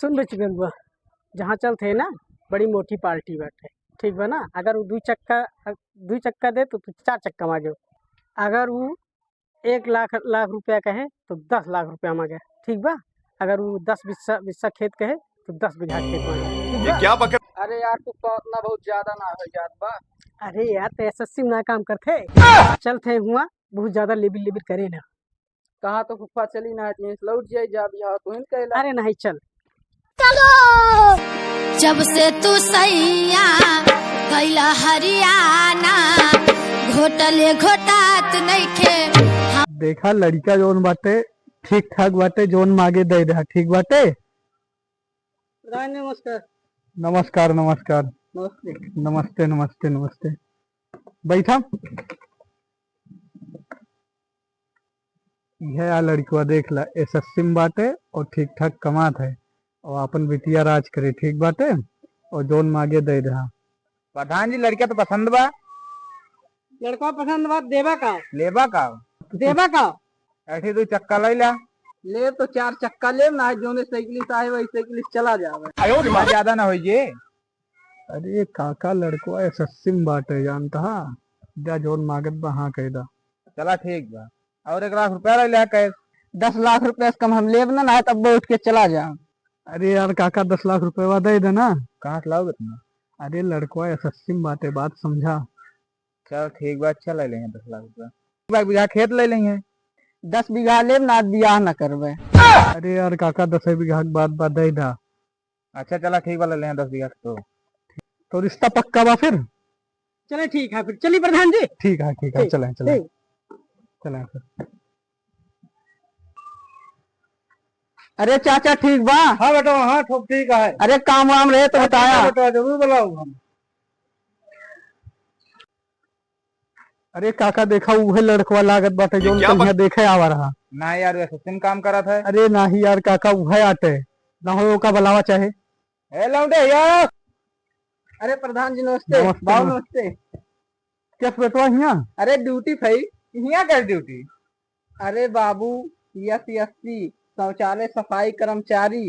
सुन बच गलुआ, जहाँ चलते ना बड़ी मोटी पार्टी बाटे, ठीक बा ना। अगर वो दू चक्का दे तो 4 चक्का मांगे। अगर वो 1 लाख लाख रुपया कहे तो 10 लाख रुपया मांगे, ठीक बा। अगर वो 10 बिस्सा खेत कहे तो 10 बीघा खेत मांगे, ठीक बा। क्या बकर? अरे यार तू उतना बहुत ज्यादा ना हो जात बा। अरे यार तो एसएससी में ना काम करते चलते हुआ, बहुत ज्यादा लेबिल लेबिल करे ना। कहाँ तो फुफा चली ना लौट जाए जा बिहार तुहिन कहला। अरे नहीं चल। जब से तू सैया कैला हरियाणा घोटले घोटात नइखे। देखा लड़का जोन बाटे ठीक ठाक बाटे, जोन मांगे दे रहा ठीक बाटे। नमस्कार। नमस्कार नमस्कार। नमस्ते। नमस्ते नमस्ते नमस्ते। बैठा। यह आ लड़कवा देख ला, एसएससी में बाटे और ठीक ठाक कमात है और अपन बिटिया राज करे, ठीक बाटे। और जोन मांगे दे रहा। प्रधान जी लड़का तो पसंद बा। लड़का पसंद बात देवा का लेबा का देवा का ऐसे 2 चक्का ले ला। ले तो 4 चक्का ले ना, जोने साइकिलिस्ट आए वही साइकिलिस्ट चला जावे। ज्यादा ना हो जे। अरे काका लड़कवा एसएससी में बाटे, जानता हा। जा जोन मांगत बा हाँ कह दा। चला ठीक बा। और 1 लाख रुपया ले ला कैश। 10 लाख रुपया से कम हम लेब ना तब उठ के चला जा। अरे यार काका 10 लाख रुपया दे देना। कहाँ से लाओगे तुम? अरे लड़कवा एसएससी में बाटे, बात समझा। चल ठीक बा, अच्छा ले लेंगे 10 लाख रुपया। 1 बीघा खेत ले लेंगे। 10 बीघा लेब ना, बियाह न करबे। अरे यार काका 10 बीघा के बाद दे दा। अच्छा चला ठीक बा, ले लेंगे 10 बीघा तो रिश्ता पक्का बा फिर। चले ठीक है फिर, चलिए प्रधान जी। ठीक है चलें चलें चलें फिर। अरे चाचा ठीक बा। हाँ बेटा हाँ ठीक है। अरे काम वाम रहे तो बताया। बेटा जरूर बुलाओ हम। अरे काका देखा वह लड़कवा लागत बाटे जो कहीं देखे आवा रहा ना यार, वैसे सिम काम करा था। अरे नहीं यार काका वह आटे ना हो का बुलावा चाहे। ए लौंडे यार। अरे प्रधान जी नमस्ते। बाबू नमस्ते। क्या बेटवा यहाँ? अरे ड्यूटी भाई। यहाँ क्या ड्यूटी? अरे बाबू SSC शौचालय सफाई कर्मचारी।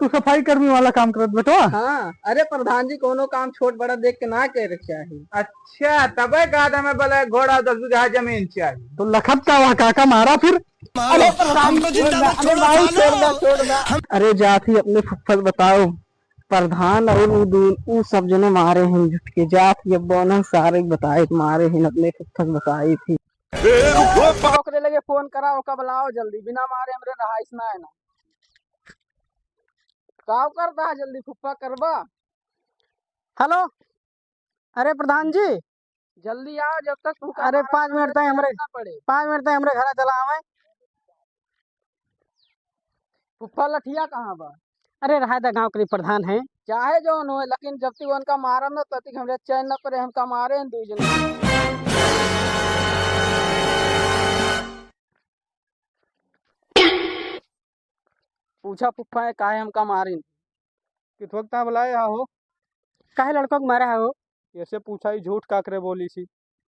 तू सफाई कर्मी वाला काम करत बेटवा? हाँ। अरे प्रधान जी कोनो काम छोट बड़ा देख के ना करे चाहिए। अच्छा तबे कहा था मैं बोला घोड़ा 10 बीघा जमीन चाहिए। तो लखत का वहाँ काका मारा फिर। अरे प्रधान जी अरे जाती अपने फुफ्फल बताओ। प्रधान और उ सब जने मारे हैं जुट के जात ये बोनस सारे बताए मारे हैं अपने फुफ्फल बताई थी। ओकरे लगे फोन कराओ कब लाओ जल्दी, बिना मारे हमरे रहाइश ना है ना। काम करता है जल्दी फुफ्फा करबा। हेलो। अरे प्रधान जी जल्दी आओ जब तक तू। अरे 5 मिनट तक हमरे 5 मिनट तक हमरे घर चला आवे। फुफ्फा लठिया कहाँ बा? अरे रहा था गांव के प्रधान है। चाहे जो हो, लेकिन जब तक उनका मारा ना तब तक हमरे चैन न करे, हमका मारे हैं 2 जने। पूछा फुफ्फा काहे हमका मारिन? किस वक्त बुलाए हो? काहे लड़कों को मारा है हो? ऐसे पूछा ही झूठ काकरे बोली सी।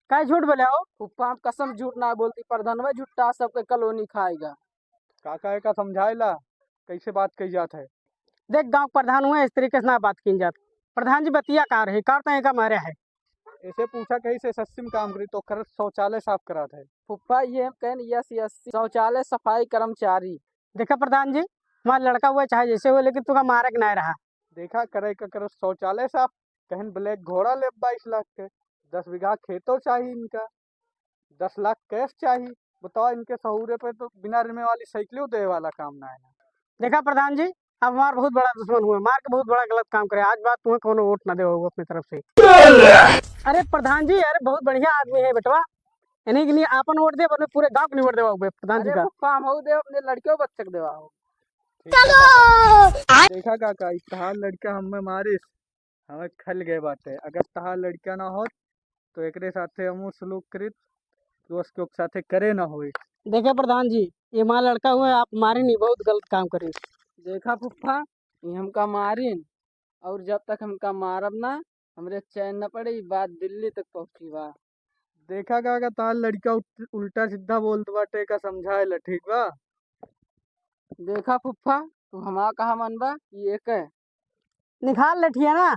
काहे झूठ बोले हो? फुफ्फा हम कसम झूठ ना बोलती, प्रधानवा झूठा सबके कलोनी खाएगा। काका का समझाएला कैसे बात कही जात है। देख गांव प्रधान हुए इस तरीके से ना बात की जाती। प्रधान जी बतिया कार है कारते हैं का मारे है। ऐसे पूछा कहीं से सस्ती में काम करी तो कर शौचालय साफ करा था। फुफ्फा ये हम कहें SSC शौचालय सफाई कर्मचारी। देखा प्रधान जी हमारा लड़का हुआ चाहे जैसे हुए, लेकिन तुका मारे के नहीं रहा। देखा करे का कर शौचालय साफ कहन ब्लैक घोड़ा ले 22 लाख के 10 बीघा खेतों चाहिए इनका 10 लाख कैश चाहिए। बताओ इनके सहूरे पे तो बिना रिमे वाली साइकिल दे वाला काम ना है। देखा प्रधान जी अब हमारा बहुत बड़ा दुश्मन हुए, मार के बहुत बड़ा गलत काम करे। आज बात तुम्हें कोनो वोट ना दे अपनी तरफ से। अरे प्रधान जी अरे बहुत बढ़िया आदमी है बेटवा, इन्हीं के लिए आपन वोट दे अपने पूरे गांव को नहीं वोट देवा प्रधान जी का। फुफ्फा हम दे अपने लड़कियों बच्चे को देवा हो। देखा काका तहार लड़का हमें मारिस हमें खल गए बाटे। अगर तहार लड़का ना हो तो एकरे साथे हम सलूक करित तो उसके साथे करे ना होए। देखे प्रधान जी ये माँ लड़का हुआ आप मारे नहीं, बहुत गलत काम करे। देखा फुफ्फा ये हमका मारिन और जब तक हमका मारब ना हमरे चैन न पड़े, बात दिल्ली तक पहुंची बा। देखा काका तहार लड़का उल्टा सीधा बोलत बाटे का समझाए ला ठीक बा। देखा फुफ्फा तू हमारा कहा मनबा कि एक है। निकाल लेठिए ना